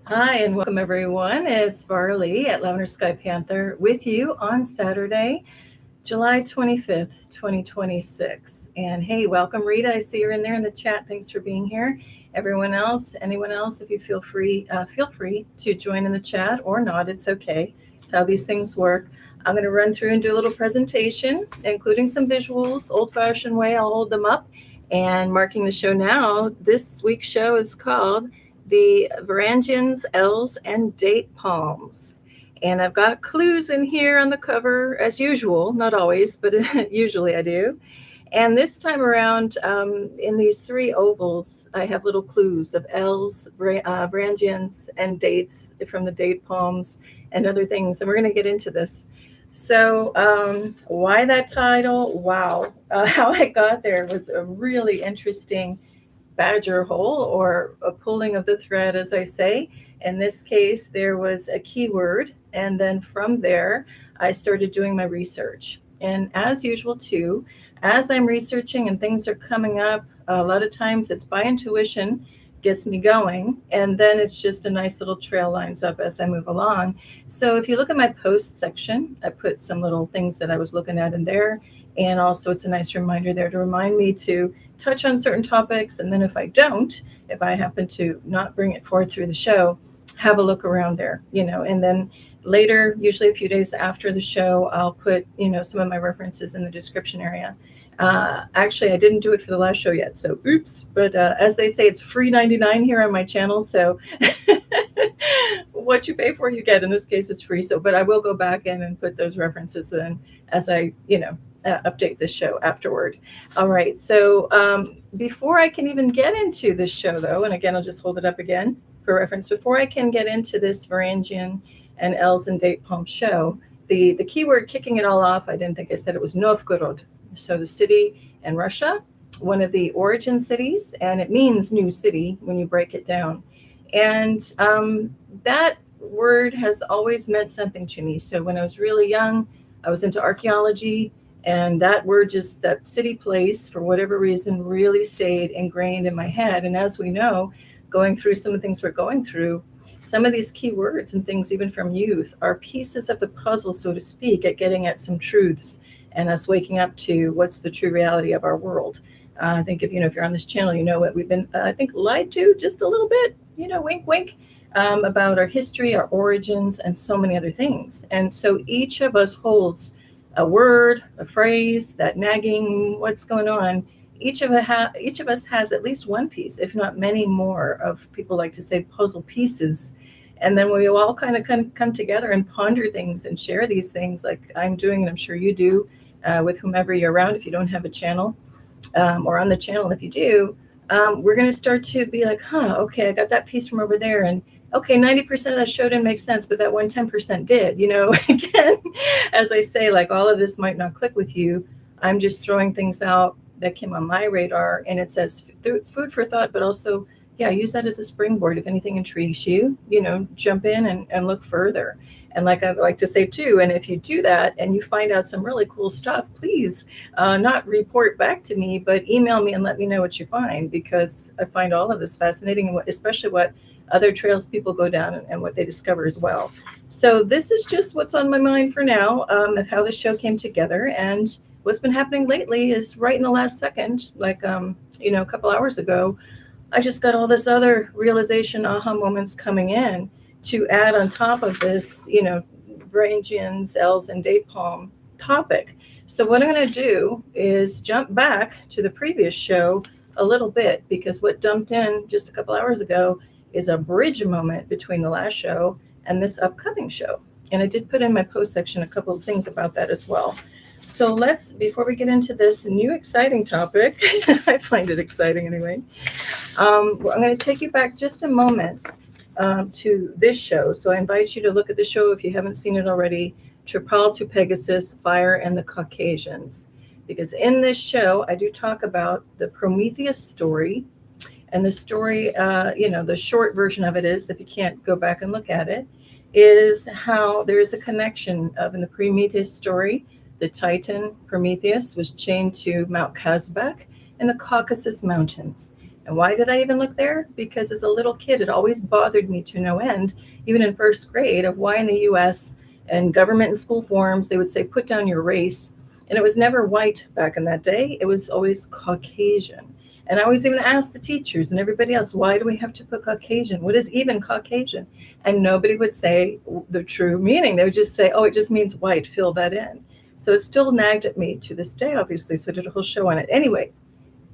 Hi, and welcome everyone. It's Varley at Lavender Sky Panther with you on Saturday, July 25th, 2026. And hey, welcome, Rita. I see you're in there in the chat. Thanks for being here. Everyone else, anyone else, if you feel free to join in the chat or not. It's okay. It's how these things work. I'm going to run through and do a little presentation, including some visuals, old-fashioned way. I'll hold them up. And marking the show now, this week's show is called the Varangians, Ells, and Date Palms. And I've got clues in here on the cover, as usual, not always, but usually I do. And this time around, in these three ovals, I have little clues of Ells, Varangians, and dates from the date palms and other things. And we're going to get into this. So why that title? Wow. How I got there was a really interesting badger hole, or a pulling of the thread, as I say. In this case, there was a keyword. And then from there, I started doing my research. And as usual, too, as I'm researching and things are coming up, a lot of times it's by intuition, gets me going. And then it's just a nice little trail lines up as I move along. So if you look at my post section, I put some little things that I was looking at in there. And also it's a nice reminder there to remind me to touch on certain topics. And then if I happen to not bring it forth through the show, have a look around there, and then later, usually a few days after the show, I'll put, some of my references in the description area. Actually, I didn't do it for the last show yet, so oops. But as they say, it's free 99 here on my channel. So what you pay for, you get. In this case, it's free. But I will go back in and put those references in as I, update this show afterward. All right. So before I can even get into this show, though, and again, I'll just hold it up again for reference. Before I can get into this Varangian and Ells and Date Palm show, the keyword kicking it all off, I didn't think I said it, was Novgorod. So the city in Russia, one of the origin cities, and it means new city when you break it down. And that word has always meant something to me. So when I was really young, I was into archaeology, and that word, just that city place, for whatever reason, really stayed ingrained in my head. And as we know, going through some of the things we're going through, some of these key words and things, even from youth, are pieces of the puzzle, so to speak, at getting at some truths and us waking up to what's the true reality of our world. I think if you're on this channel, you know what we've been, I think, lied to just a little bit, wink, wink, about our history, our origins, and so many other things. And so each of us holds a word, a phrase, that nagging, what's going on. Each of us has at least one piece, if not many more, of, people like to say, puzzle pieces. And then we all kind of come together and ponder things and share these things, like I'm doing, and I'm sure you do, with whomever you're around. If you don't have a channel, or on the channel, if you do, we're going to start to be like, okay, I got that piece from over there. And okay, 90% of that show didn't make sense, but that 10% did. Again, as I say, like, all of this might not click with you. I'm just throwing things out that came on my radar, and it says food for thought, but also, use that as a springboard. If anything intrigues you, jump in and look further. And like I like to say too, and if you do that and you find out some really cool stuff, please not report back to me, but email me and let me know what you find, because I find all of this fascinating, and especially what other trails people go down and what they discover as well. So this is just what's on my mind for now, of how the show came together. And what's been happening lately is right in the last second, like, a couple hours ago, I just got all this other realization, aha moments coming in to add on top of this, Varangians, Ells, and Date Palm topic. So what I'm going to do is jump back to the previous show a little bit, because what dumped in just a couple hours ago is a bridge moment between the last show and this upcoming show. And I did put in my post section a couple of things about that as well. So before we get into this new exciting topic, I find it exciting anyway, I'm going to take you back just a moment to this show. So I invite you to look at the show if you haven't seen it already, Tripal to Pegasus, Fire and the Caucasians. Because in this show, I do talk about the Prometheus story. And the story, the short version of it is, if you can't go back and look at it, is how there is a connection of, in the Prometheus story, the Titan Prometheus was chained to Mount Kazbek in the Caucasus Mountains. And why did I even look there? Because as a little kid, it always bothered me to no end, even in first grade, of why in the US and government and school forms, they would say, put down your race. And it was never white back in that day. It was always Caucasian. And I always even asked the teachers and everybody else, why do we have to put Caucasian? What is even Caucasian? And nobody would say the true meaning. They would just say, oh, it just means white, fill that in. So it still nagged at me to this day, obviously. So I did a whole show on it. Anyway,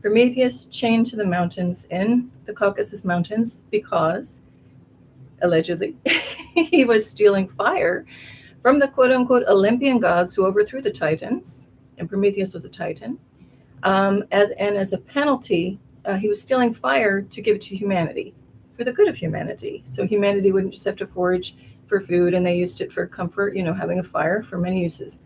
Prometheus chained to the mountains in the Caucasus Mountains because, allegedly, he was stealing fire from the quote-unquote Olympian gods who overthrew the Titans, and Prometheus was a Titan. As a penalty, he was stealing fire to give it to humanity for the good of humanity. So humanity wouldn't just have to forage for food, and they used it for comfort, having a fire for many uses.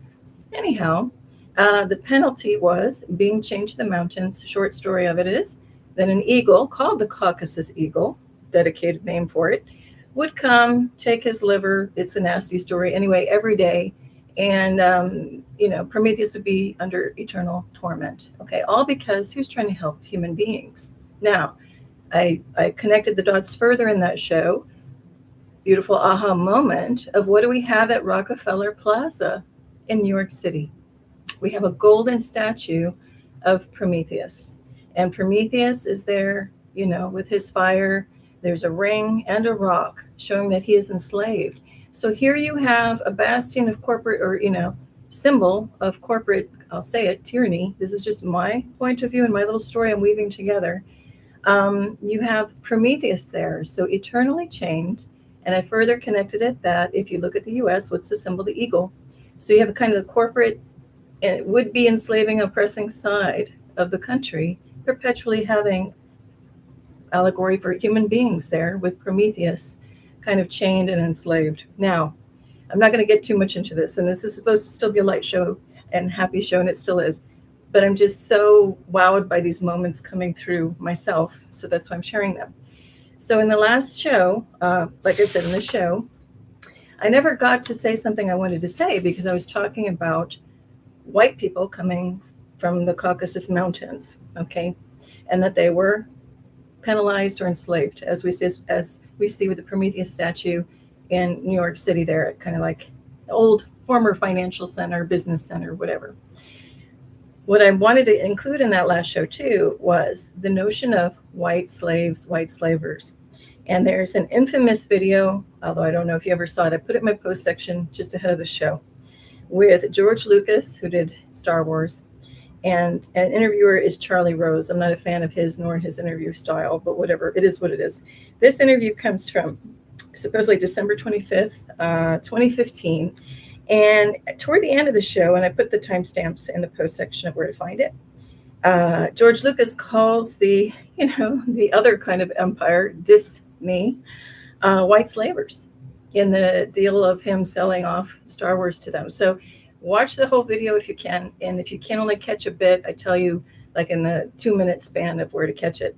Anyhow, the penalty was being chained to the mountains. Short story of it is that an eagle called the Caucasus eagle, dedicated name for it, would come, take his liver. It's a nasty story anyway, every day. And, Prometheus would be under eternal torment. Okay, all because he was trying to help human beings. Now, I connected the dots further in that show. Beautiful aha moment of what do we have at Rockefeller Plaza in New York City? We have a golden statue of Prometheus. And Prometheus is there, with his fire. There's a ring and a rock showing that he is enslaved. So here you have a bastion of corporate, or, symbol of corporate, I'll say it, tyranny. This is just my point of view and my little story I'm weaving together. You have Prometheus there, so eternally chained. And I further connected it that if you look at the US, what's the symbol? The eagle. So you have a kind of the corporate, and it would be enslaving, oppressing side of the country, perpetually having allegory for human beings there with Prometheus kind of chained and enslaved. Now, I'm not going to get too much into this, and this is supposed to still be a light show and happy show, and it still is. But I'm just so wowed by these moments coming through myself, so that's why I'm sharing them. So in the last show, like I said in the show, I never got to say something I wanted to say because I was talking about white people coming from the Caucasus Mountains, okay, and that they were penalized or enslaved, as we see with the Prometheus statue in New York City there, kind of like old former financial center, business center, whatever. What I wanted to include in that last show too was the notion of white slaves, white slavers. And there's an infamous video, although I don't know if you ever saw it, I put it in my post section just ahead of the show, with George Lucas, who did Star Wars, and an interviewer is Charlie Rose. I'm not a fan of his nor his interview style, but whatever, it is what it is. This interview comes from supposedly December 25th, 2015. And toward the end of the show, and I put the timestamps in the post section of where to find it, George Lucas calls the other kind of empire, Disney, white slavers in the deal of him selling off Star Wars to them. So watch the whole video if you can. And if you can only catch a bit, I tell you, like in the 2-minute span of where to catch it.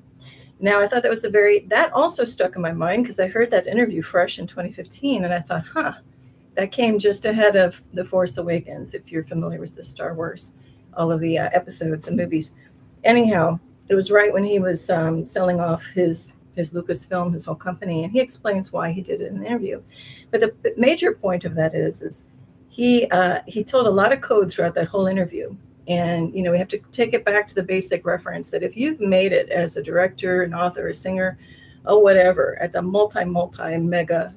Now, I thought that was that also stuck in my mind because I heard that interview fresh in 2015. And I thought, that came just ahead of The Force Awakens, if you're familiar with the Star Wars, all of the episodes and movies. Anyhow, it was right when he was selling off his Lucasfilm, his whole company, and he explains why he did it in the interview. But the major point of that is he told a lot of code throughout that whole interview. And, we have to take it back to the basic reference that if you've made it as a director, an author, a singer, or whatever, at the multi-mega,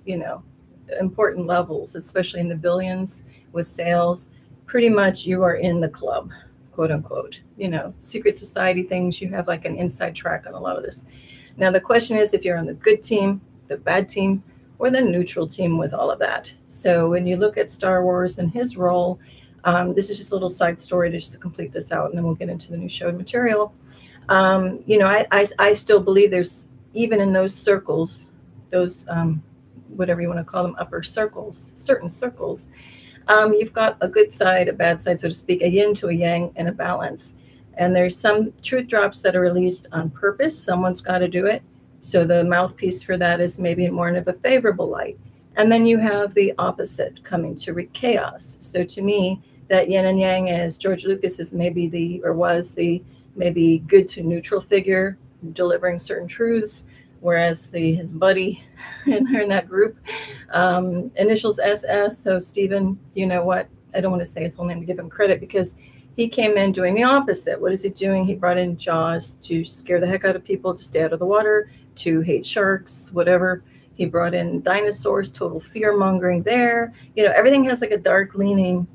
important levels, especially in the billions with sales, pretty much you are in the club, quote unquote. Secret society things, you have like an inside track on a lot of this. Now, the question is if you're on the good team, the bad team, or the neutral team with all of that. So when you look at Star Wars and his role, this is just a little side story just to complete this out, and then we'll get into the new show material. I still believe there's, even in those circles, those whatever you want to call them, upper circles, certain circles, you've got a good side, a bad side, so to speak, a yin to a yang, and a balance. And there's some truth drops that are released on purpose. Someone's got to do it. So the mouthpiece for that is maybe more of a favorable light. And then you have the opposite coming to wreak chaos. So to me, that yin and yang is George Lucas is maybe was the maybe good to neutral figure delivering certain truths, whereas his buddy in that group, initials SS. So Stephen, you know what? I don't want to say his whole name to give him credit, because he came in doing the opposite. What is he doing? He brought in Jaws to scare the heck out of people, to stay out of the water, to hate sharks, whatever. He brought in dinosaurs, total fear mongering there. Everything has like a dark leaning,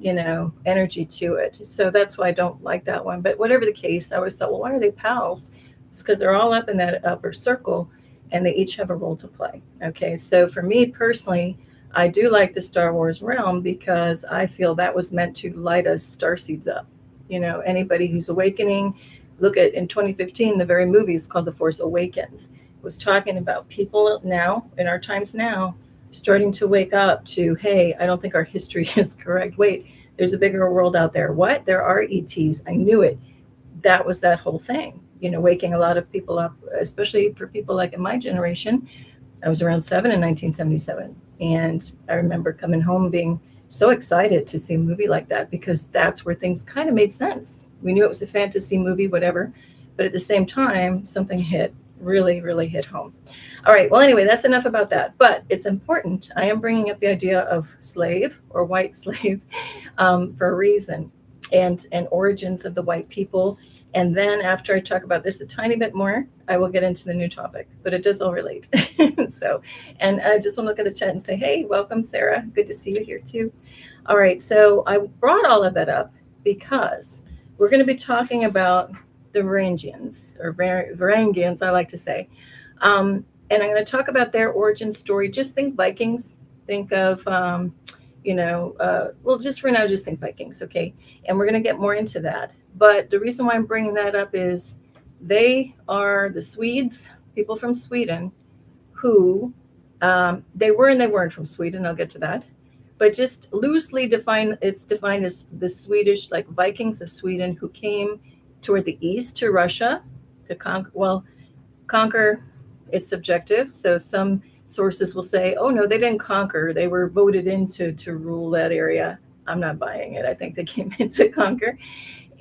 energy to it. So that's why I don't like that one. But whatever the case, I always thought, well, why are they pals? It's because they're all up in that upper circle and they each have a role to play. Okay. So for me personally, I do like the Star Wars realm because I feel that was meant to light us starseeds up. Anybody who's awakening, look at in 2015, the very movie is called The Force Awakens. Was talking about people now, in our times now, starting to wake up to, hey, I don't think our history is correct. Wait, there's a bigger world out there. What? There are ETs. I knew it. That was that whole thing, waking a lot of people up, especially for people like in my generation. I was around 7 in 1977. And I remember coming home being so excited to see a movie like that, because that's where things kind of made sense. We knew it was a fantasy movie, whatever. But at the same time, something really hit home. All right. Well, anyway, that's enough about that. But it's important. I am bringing up the idea of slave or white slave for a reason, and origins of the white people. And then after I talk about this a tiny bit more, I will get into the new topic, but it does all relate. So, and I just want to look at the chat and say, hey, welcome, Sarah. Good to see you here too. All right. So I brought all of that up because we're going to be talking about the Varangians, or Varangians, I like to say. And I'm going to talk about their origin story. Just think Vikings. Think of, well, just for now, just think Vikings, okay? And we're going to get more into that. But the reason why I'm bringing that up is they are the Swedes, people from Sweden, who they were and they weren't from Sweden. I'll get to that. But just loosely defined, it's defined as the Swedish, like Vikings of Sweden, who came toward the east to Russia to conquer. It's subjective. So some sources will say, oh no, they didn't conquer. They were voted in to rule that area. I'm not buying it. I think they came in to conquer.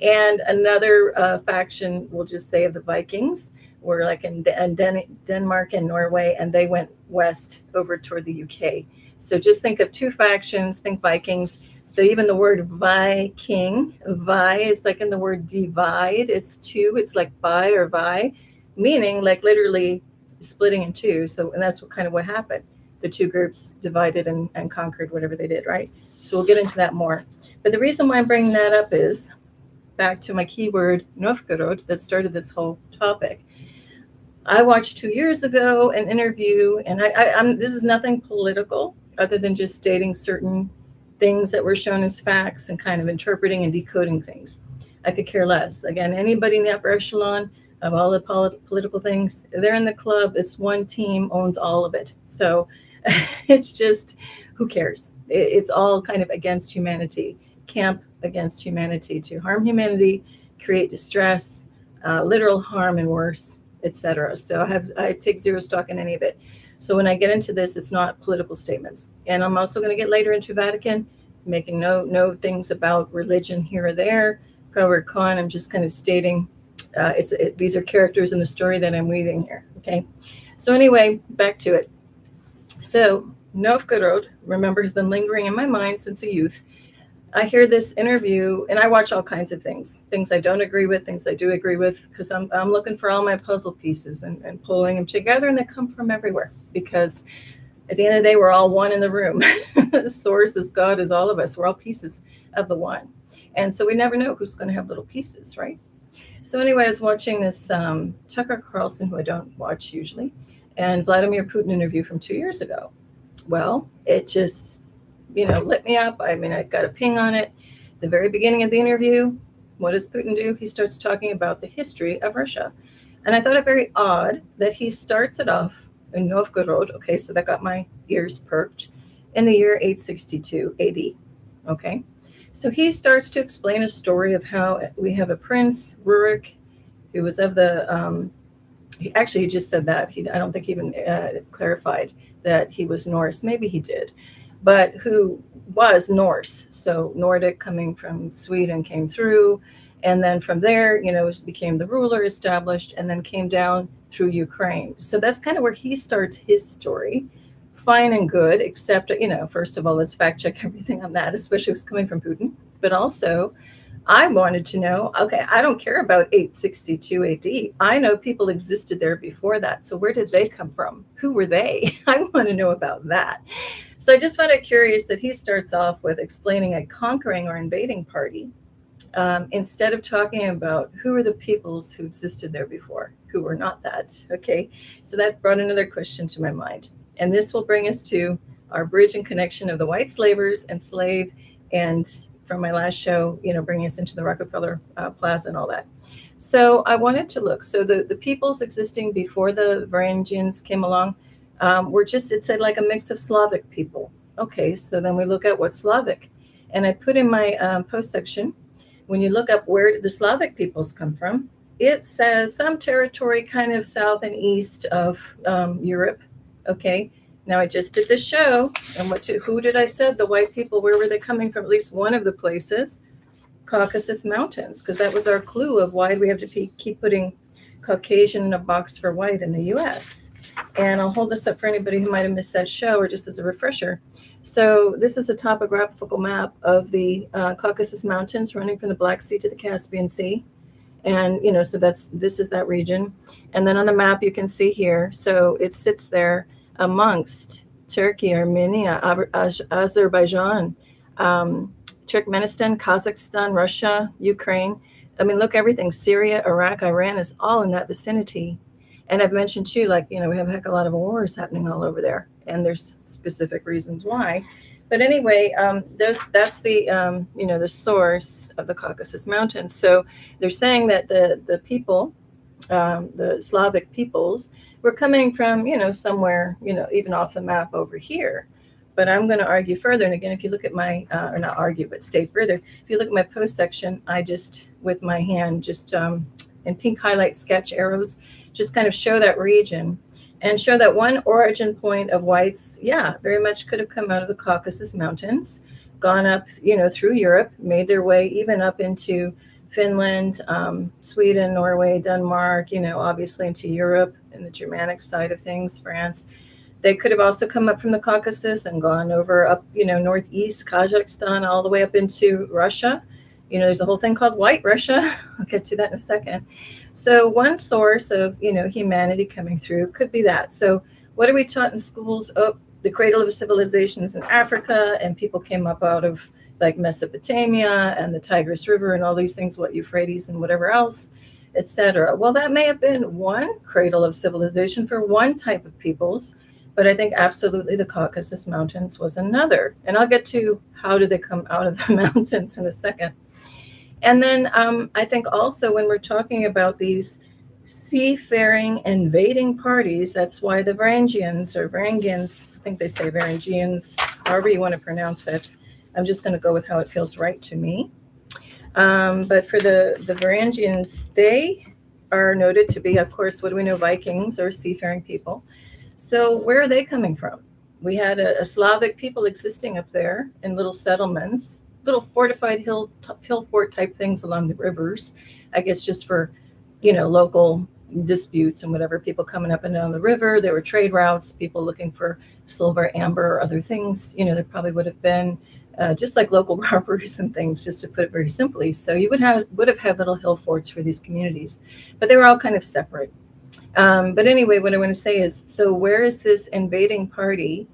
And another faction will just say of the Vikings were like in Denmark and Norway, and they went west over toward the UK. So just think of two factions, think Vikings. So even the word Viking, Vi is like in the word divide. It's two. It's like bi or Vi, meaning like literally splitting in two. So, and that's kind of what happened. The two groups divided and conquered whatever they did, right? So we'll get into that more. But the reason why I'm bringing that up is back to my keyword Novgorod that started this whole topic. I watched 2 years ago an interview, and I'm this is nothing political other than just stating certain things that were shown as facts and kind of interpreting and decoding things. I could care less. Again, anybody in the upper echelon of all the political things, they're in the club. It's one team owns all of it. So it's just, who cares? It's all kind of against humanity, camp against humanity, to harm humanity, create distress, literal harm and worse, etc. So I take zero stock in any of it. So when I get into this, it's not political statements. And I'm also going to get later into Vatican, making no things about religion here or there, pro or con. I'm just kind of stating these are characters in the story that I'm weaving here. Okay. So anyway, back to it. So Novgorod, remember, has been lingering in my mind since a youth. I hear this interview and I watch all kinds of things I don't agree with, things I do agree with, because I'm looking for all my puzzle pieces and pulling them together, and they come from everywhere, because at the end of the day, we're all one in the room. The source is God, is all of us. We're all pieces of the one. And so we never know who's going to have little pieces, right? So anyway, I was watching this Tucker Carlson, who I don't watch usually, and Vladimir Putin interview from 2 years ago. Well, it just lit me up. I mean, I got a ping on it. The very beginning of the interview, what does Putin do? He starts talking about the history of Russia. And I thought it very odd that he starts it off in Novgorod. Okay, so that got my ears perked, in the year 862 AD. Okay, so he starts to explain a story of how we have a prince, Rurik, who was of the, he just said that. I don't think he even clarified that he was Norse. Maybe he did. But who was Norse. So Nordic, coming from Sweden, came through, And then from there, became the ruler, established, and then came down through Ukraine. So that's kind of where he starts his story. Fine and good, except, first of all, let's fact check everything on that, especially if it's coming from Putin. But also, I wanted to know, okay, I don't care about 862 AD. I know people existed there before that. So where did they come from? Who were they? I want to know about that. So I just found it curious that he starts off with explaining a conquering or invading party, instead of talking about who are the peoples who existed there before, who were not that. Okay, so that brought another question to my mind. And this will bring us to our bridge and connection of the white slavers and slave, and from my last show, bringing us into the Rockefeller Plaza and all that. So I wanted to look. So the peoples existing before the Varangians came along were just, it said like a mix of Slavic people. Okay, so then we look at what's Slavic. And I put in my post section, when you look up where did the Slavic peoples come from, it says some territory kind of south and east of Europe. Okay, now I just did this show, and who did I said the white people, where were they coming from? At least one of the places, Caucasus Mountains, because that was our clue of why do we have to keep putting Caucasian in a box for white in the U.S. And I'll hold this up for anybody who might have missed that show, or just as a refresher. So this is a topographical map of the Caucasus Mountains running from the Black Sea to the Caspian Sea. And, so this is that region. And then on the map, you can see here, so it sits there amongst Turkey, Armenia, Azerbaijan, Turkmenistan, Kazakhstan, Russia, Ukraine. I mean, look, everything, Syria, Iraq, Iran is all in that vicinity. And I've mentioned too, like, we have a heck of a lot of wars happening all over there, and there's specific reasons why. But anyway, that's the, the source of the Caucasus Mountains. So they're saying that the people, the Slavic peoples, were coming from, somewhere, even off the map over here. But I'm going to argue further. And again, if you look at my, or not argue, but state further, if you look at my post section, I just, with my hand, just in pink highlight sketch arrows, just kind of show that region and show that one origin point of whites, very much could have come out of the Caucasus Mountains, gone up, through Europe, made their way even up into Finland, Sweden, Norway, Denmark, obviously into Europe and the Germanic side of things, France. They could have also come up from the Caucasus and gone over up, northeast Kazakhstan, all the way up into Russia. There's a whole thing called White Russia. I'll get to that in a second. So one source of, humanity coming through could be that. So what are we taught in schools? Oh, the cradle of civilization is in Africa, and people came up out of like Mesopotamia and the Tigris River and all these things, what Euphrates and whatever else, etc. Well, that may have been one cradle of civilization for one type of peoples, but I think absolutely the Caucasus Mountains was another. And I'll get to how did they come out of the mountains in a second. And then I think also when we're talking about these seafaring invading parties, that's why the Varangians or Varangians, I think they say Varangians, however you want to pronounce it. I'm just going to go with how it feels right to me. But for the Varangians, they are noted to be, of course, what do we know, Vikings or seafaring people. So where are they coming from? We had a Slavic people existing up there in little settlements, little fortified hill fort type things along the rivers, I guess just for, local disputes and whatever, people coming up and down the river. There were trade routes, people looking for silver, amber, or other things. There probably would have been just like local robberies and things, just to put it very simply. So you would have had little hill forts for these communities, but they were all kind of separate. But anyway, what I want to say is, so where is this invading party,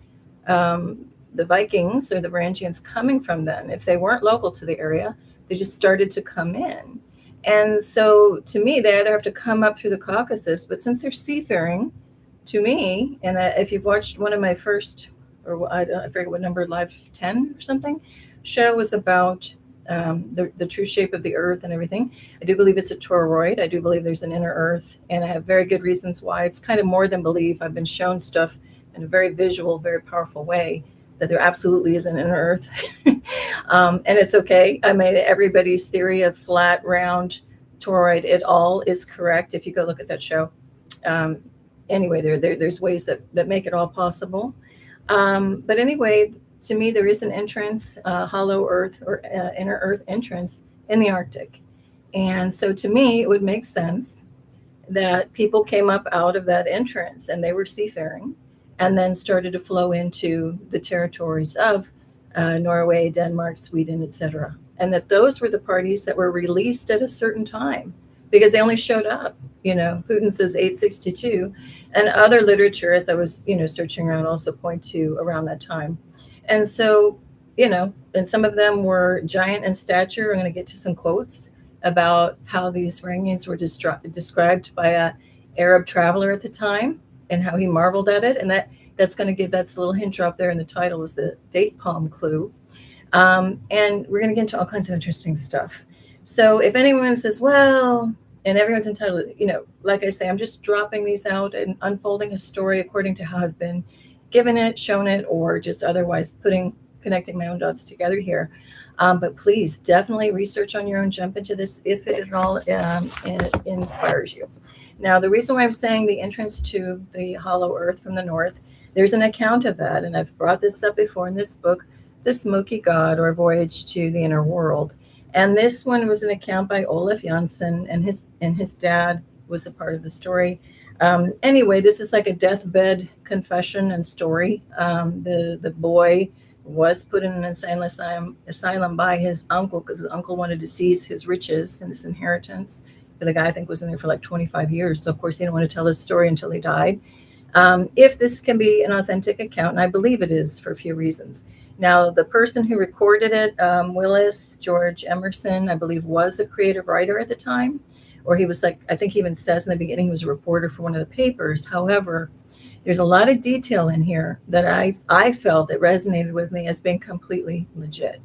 the Vikings or the Varangians, coming from then? If they weren't local to the area, they just started to come in. And so to me, they either have to come up through the Caucasus, but since they're seafaring, to me, and if you've watched one of my first, or I forget what number, Live 10 or something, show was about the true shape of the earth and everything. I do believe it's a toroid. I do believe there's an inner earth, and I have very good reasons why. It's kind of more than belief. I've been shown stuff in a very visual, very powerful way that there absolutely is an inner earth. And it's okay. I mean, everybody's theory of flat, round, toroid, it all is correct if you go look at that show. Anyway, there's ways that make it all possible. But anyway, to me, there is an entrance, hollow earth or inner earth entrance in the Arctic. And so to me, it would make sense that people came up out of that entrance and they were seafaring and then started to flow into the territories of Norway, Denmark, Sweden, etc. And that those were the parties that were released at a certain time because they only showed up. Putin says 862, and other literature, as I was, searching around, also point to around that time. And so, and some of them were giant in stature. I'm going to get to some quotes about how these Varangians were described by a Arab traveler at the time and how he marveled at it. And that's going to give, that's a little hint drop there in the title, is the date palm clue. And we're going to get into all kinds of interesting stuff. So if anyone says, well, and everyone's entitled, like I say, I'm just dropping these out and unfolding a story according to how I've been given it, shown it, or just otherwise connecting my own dots together here. But please definitely research on your own, jump into this if it at all inspires you. Now, the reason why I'm saying the entrance to the hollow earth from the north, there's an account of that, and I've brought this up before in this book, The Smoky God, or Voyage to the Inner World. And this one was an account by Olaf Janssen, and his dad was a part of the story. Anyway, this is like a deathbed confession and story. The boy was put in an asylum by his uncle because his uncle wanted to seize his riches and his inheritance. But the guy, I think, was in there for like 25 years. So, of course, he didn't want to tell his story until he died. If this can be an authentic account, and I believe it is for a few reasons. Now, the person who recorded it, Willis George Emerson, I believe, was a creative writer at the time. Or he was like, I think he even says in the beginning he was a reporter for one of the papers. However, there's a lot of detail in here that I felt that resonated with me as being completely legit.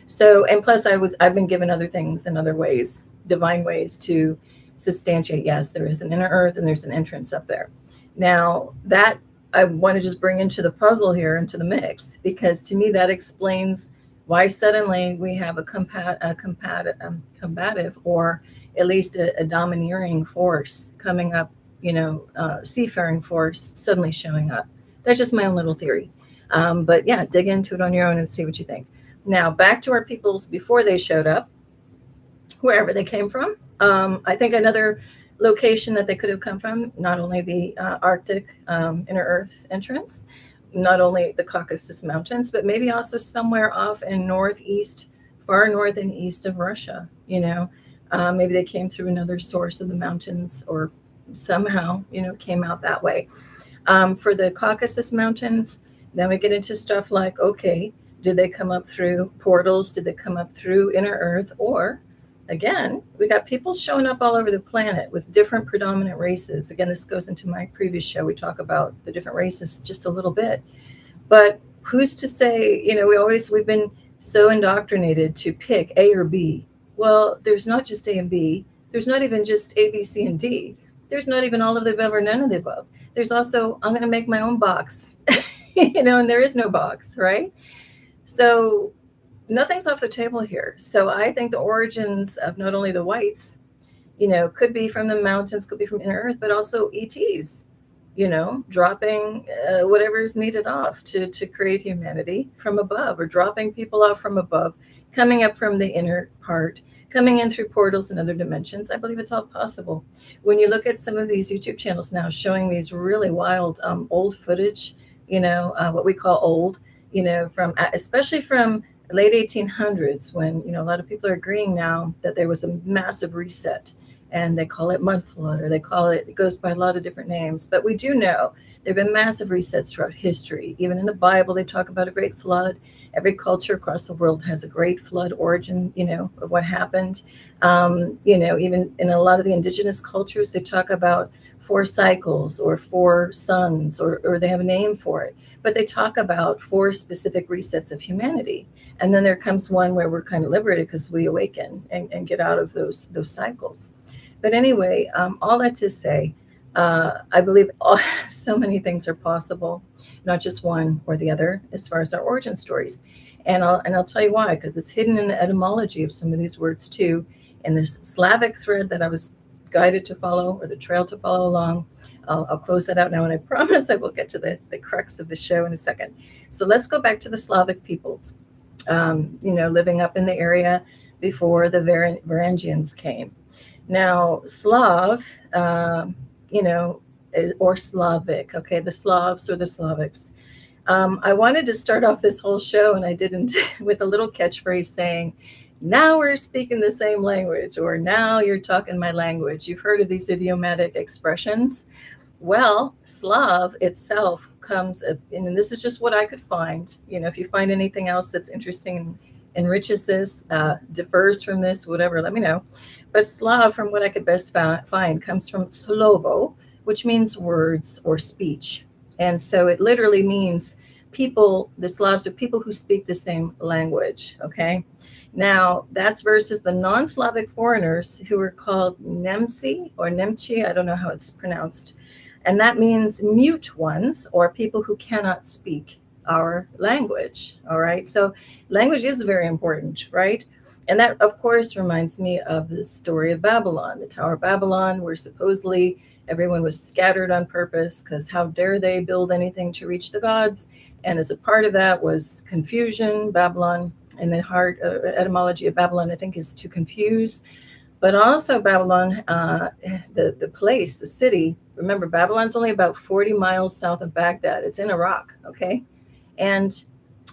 So, and plus I've been given other things in other ways, divine ways, to substantiate, yes, there is an inner earth and there's an entrance up there. Now, that I want to just bring into the puzzle here, into the mix, because to me that explains why suddenly we have a combative, or at least a domineering force coming up, seafaring force suddenly showing up. That's just my own little theory. But yeah, dig into it on your own and see what you think. Now, back to our peoples before they showed up, wherever they came from. I think another location that they could have come from, not only the Arctic inner earth entrance, not only the Caucasus Mountains, but maybe also somewhere off in northeast, far north and east of Russia. Maybe they came through another source of the mountains, or somehow, came out that way. For the Caucasus Mountains, then we get into stuff like, okay, did they come up through portals? Did they come up through inner earth? Or again, we got people showing up all over the planet with different predominant races. Again, this goes into my previous show. We talk about the different races just a little bit. But who's to say, we've been so indoctrinated to pick A or B. Well, there's not just A and B. There's not even just A, B, C, and D. There's not even all of the above or none of the above. There's also, I'm going to make my own box, and there is no box, right? So nothing's off the table here. So I think the origins of not only the whites, could be from the mountains, could be from inner earth, but also ETs, dropping whatever is needed off to create humanity from above, or dropping people off from above, coming up from the inner part, coming in through portals and other dimensions. I believe it's all possible. When you look at some of these YouTube channels now showing these really wild old footage, what we call old, especially from late 1800s, when a lot of people are agreeing now that there was a massive reset, and they call it mud flood, or it goes by a lot of different names. But we do know there have been massive resets throughout history. Even in the Bible, they talk about a great flood. Every culture across the world has a great flood origin, of what happened. Even in a lot of the indigenous cultures, they talk about 4 cycles or 4 suns, or they have a name for it. But they talk about 4 specific resets of humanity. And then there comes one where we're kind of liberated because we awaken and get out of those cycles. But anyway, all that to say, I believe so many things are possible, not just one or the other, as far as our origin stories. And I'll tell you why, because it's hidden in the etymology of some of these words too, in this Slavic thread that I was guided to follow, or the trail to follow along. I'll close that out now, and I promise I will get to the crux of the show in a second. So let's go back to the Slavic peoples, living up in the area before the Varangians came. Now, Slav, or Slavic, okay, the Slavs or the Slavics. I wanted to start off this whole show, and I didn't, with a little catchphrase saying, now we're speaking the same language, or now you're talking my language. You've heard of these idiomatic expressions. Well, Slav itself comes, and this is just what I could find. If you find anything else that's interesting and enriches this, differs from this, whatever, let me know. But Slav, from what I could best find, comes from Slovo, which means words or speech. And so it literally means people, the Slavs are people who speak the same language, okay? Now, that's versus the non-Slavic foreigners who were called Nemci or Nemchi, I don't know how it's pronounced. And that means mute ones, or people who cannot speak our language, all right? So language is very important, right? And that, of course, reminds me of the story of Babylon, the Tower of Babylon, where supposedly everyone was scattered on purpose because how dare they build anything to reach the gods? And as a part of that was confusion. Babylon, and the heart etymology of Babylon, I think, is to confuse. But also Babylon, the place, the city. Remember, Babylon's only about 40 miles south of Baghdad. It's in Iraq, okay? And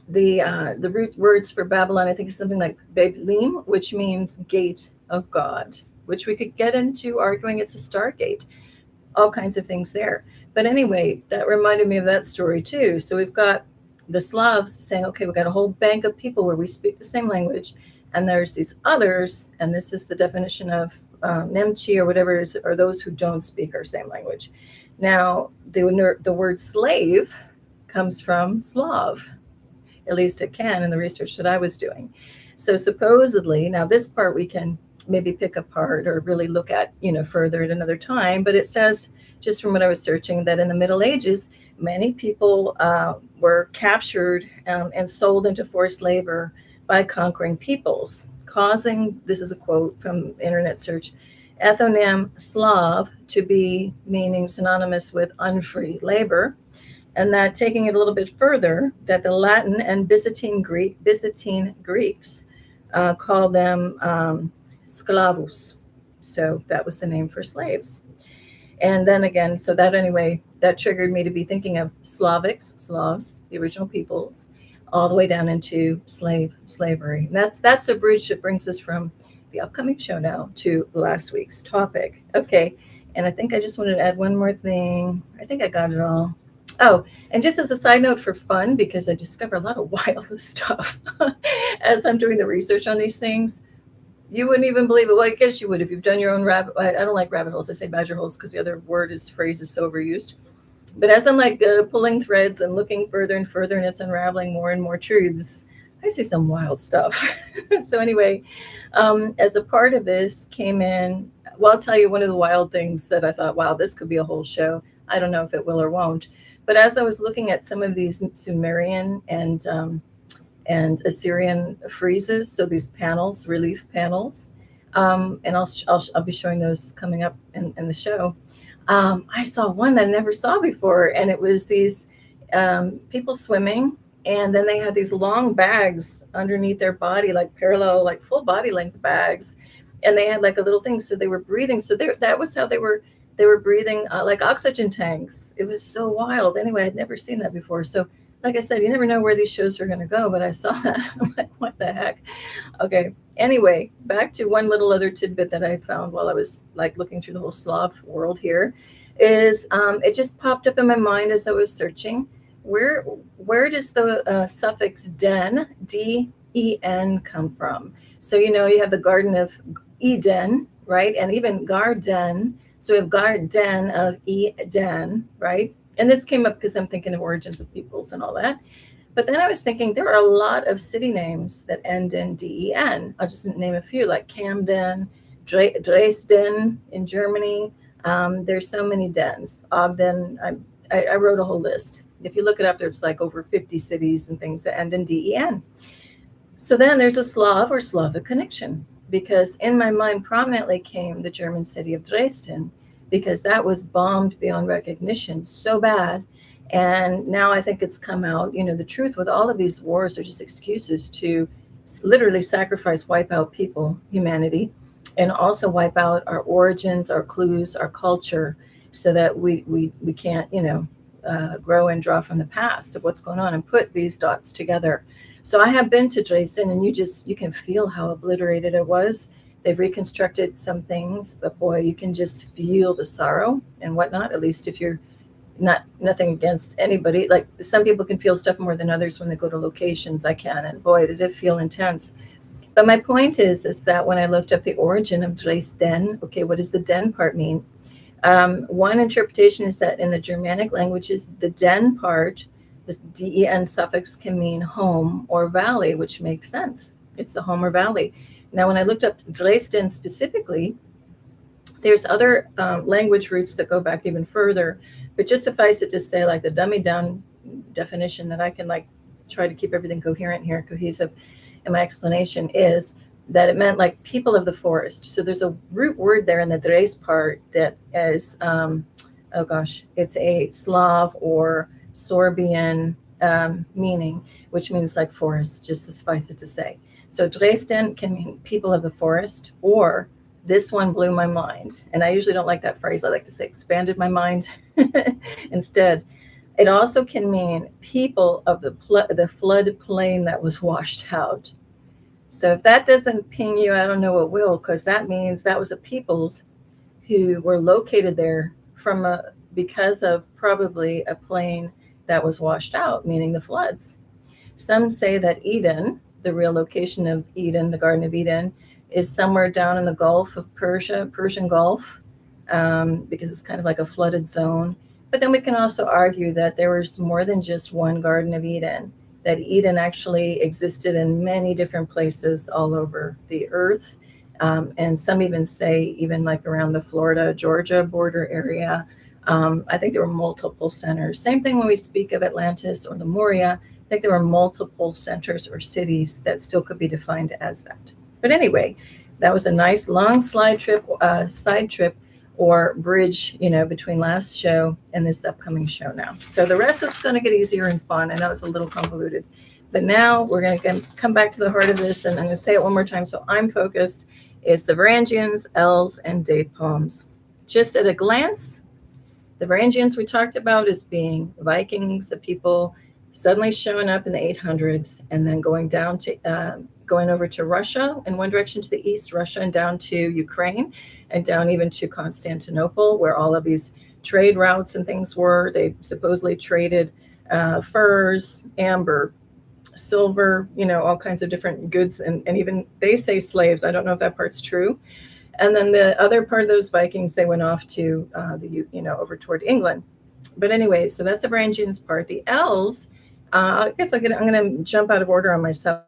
the root words for Babylon, I think, is something like Beblim, which means gate of God, which we could get into arguing it's a stargate. All kinds of things there. But anyway, that reminded me of that story too. So we've got the Slavs saying, okay, we've got a whole bank of people where we speak the same language. And there's these others, and this is the definition of Nemchi or whatever, are those who don't speak our same language. Now, the word slave comes from Slav. At least it can in the research that I was doing. So supposedly, now this part we can maybe pick apart or really look at, further at another time. But it says, just from what I was searching, that in the Middle Ages, many people were captured and sold into forced labor by conquering peoples, causing, this is a quote from internet search, ethnonym Slav to be meaning synonymous with unfree labor. And that, taking it a little bit further, that the Latin and Byzantine Greeks call them Sklavus. So that was the name for slaves. And then again, so that anyway, that triggered me to be thinking of Slavs, the original peoples, all the way down into slavery. And that's the bridge that brings us from the upcoming show now to last week's topic. Okay, and I think I just wanted to add one more thing. I think I got it all. Oh, and just as a side note for fun, because I discover a lot of wild stuff as I'm doing the research on these things. You wouldn't even believe it. Well, I guess you would if you've done your own rabbit. I don't like rabbit holes. I say badger holes because the other phrase is so overused. But as I'm pulling threads and looking further and further, and it's unraveling more and more truths, I see some wild stuff. So anyway, as a part of this came in, well, I'll tell you one of the wild things that I thought, wow, this could be a whole show. I don't know if it will or won't. But as I was looking at some of these Sumerian and Assyrian friezes, so these panels, relief panels, and I'll be showing those coming up in the show. I saw one that I never saw before, and it was these people swimming, and then they had these long bags underneath their body, like parallel, like full body length bags, and they had like a little thing, so they were breathing. So that was how they were breathing, like oxygen tanks. It was so wild. Anyway, I'd never seen that before. So like I said, you never know where these shows are going to go, but I saw that. I'm like, what the heck? Okay. Anyway, back to one little other tidbit that I found while I was looking through the whole Slav world here is it just popped up in my mind as I was searching. Where does the suffix den, D-E-N, come from? So, you have the Garden of Eden, right? And even Garden. So we have Garden of Eden, right? And this came up because I'm thinking of origins of peoples and all that. But then I was thinking there are a lot of city names that end in D-E-N. I'll just name a few, like Camden, Dresden in Germany. There's so many dens. Ogden, I wrote a whole list. If you look it up, there's over 50 cities and things that end in D-E-N. So then there's a Slav or Slavic connection, because in my mind prominently came the German city of Dresden, because that was bombed beyond recognition so bad. And now I think it's come out, the truth with all of these wars are just excuses to literally sacrifice, wipe out people, humanity, and also wipe out our origins, our clues, our culture, so that we can't, grow and draw from the past of what's going on and put these dots together. So I have been to Dresden, and you can feel how obliterated it was. They've reconstructed some things, but boy, you can just feel the sorrow and whatnot, at least if you're nothing against anybody. Like, some people can feel stuff more than others when they go to locations. I can, and boy, did it feel intense. But my point is that when I looked up the origin of Dresden, okay, what does the den part mean? One interpretation is that in the Germanic languages, the den part, this den suffix, can mean home or valley, which makes sense. It's the home or valley. Now, when I looked up Dresden specifically, there's other language roots that go back even further, but just suffice it to say, like, the dummy down definition that I can try to keep everything coherent here, cohesive in my explanation, is that it meant like people of the forest. So there's a root word there in the Dres part that is, it's a Slav or Sorbian meaning, which means like forest, just to suffice it to say. So Dresden can mean people of the forest, or this one blew my mind. And I usually don't like that phrase. I like to say expanded my mind instead. It also can mean people of the flood plain that was washed out. So if that doesn't ping you, I don't know what will, because that means that was a peoples who were located there because of probably a plain that was washed out, meaning the floods. Some say that Eden, the real location of Eden, the Garden of Eden, is somewhere down in the Gulf of Persia, Persian Gulf, because it's kind of like a flooded zone. But then we can also argue that there was more than just one Garden of Eden, that Eden actually existed in many different places all over the earth. And some even say, even like around the Florida, Georgia border area, I think there were multiple centers. Same thing when we speak of Atlantis or Lemuria. I think there were multiple centers or cities that still could be defined as that. But anyway, that was a nice long side trip or bridge, between last show and this upcoming show now. So the rest is going to get easier and fun. I know it's a little convoluted, but now we're going to come back to the heart of this, and I'm going to say it one more time so I'm focused. It's the Varangians, Ells, and Date Palms. Just at a glance, the Varangians we talked about as being Vikings, the people suddenly showing up in the 800s and then going over to Russia in one direction to the east, Russia, and down to Ukraine, and down even to Constantinople, where all of these trade routes and things were. They supposedly traded furs, amber, silver, all kinds of different goods, and even they say slaves. I don't know if that part's true. And then the other part of those Vikings, they went off to over toward England. But anyway, so that's the Varangians part. The Ells, I guess I'm going to jump out of order on myself.